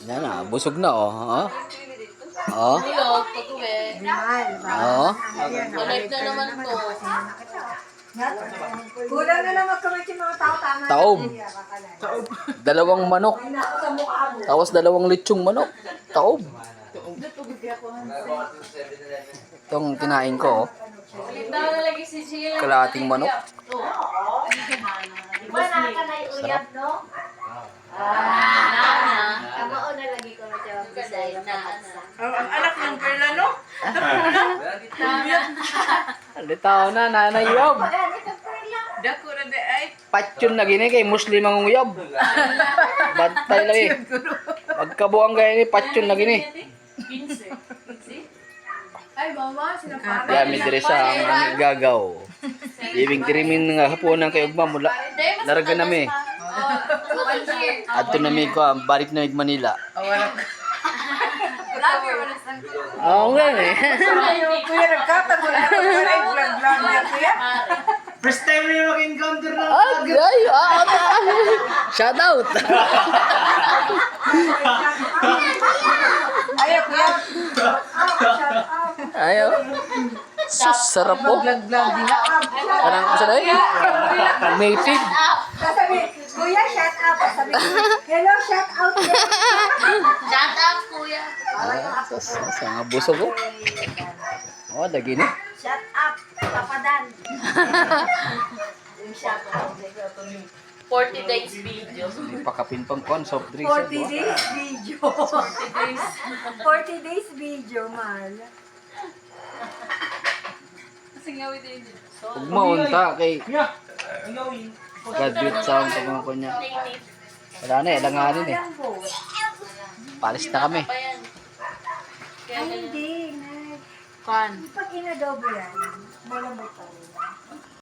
Yan na, busog na oh. Oh. Bulog, pag-uwi. Oh. Alive na naman to. Kulang na naman kami yung mga tao. Tama. Taob. Dalawang manok. Tapos dalawang lechong manok. Taob. Itong kinain ko, oh. Ulit daw na lagi si Sheila. Kalahating manok. Iba na ka na uyab, no? Kamao na lagi ko na siya. Bisaya na. Ang anak ng Perla, no? Alitaw na, nanay yob. Dako na de ay. Patyon na gini kay Muslim ang yob. Bantay lagi. Pagkabuang gaya ni patyon na gini. 15. Ay, mama, sinapari. Dami dire sa aming gagaw. Ibig dirimin nga hapunan kay ugma mula. Larga nami. Adto nami ko, balik na Manila. Oo nga eh. Kuya, nagkatago na ako. Ay, vlog-vlog niya, kuya. First time na yung mag-encounter na. Ay, shout out. Ayaw, kuya. Ayo. Sus, sarap po. Vlog-vlog din na. Parang kasanay. Native. Sabi, kuya, shout out. Sabi ko, hello, shout out. Shut up, kuya. Sus, sa busog ko. Oh, dagi ni. Shout up, papadan. Yung shout out. 40 days video. Pakapin pang kon, soft drinks. 40 days video. 40 days. 40 days video, Mal. Kasi nga with yun. Huwag maunta kay Yeah. Ang gawin. graduate sa ang pagmamako niya. Wala na eh, langanin eh. Palis na kami. Pa yan. Kaya Ay, ganun. hindi. Kan. Pag inadobo yan, malambot pa rin.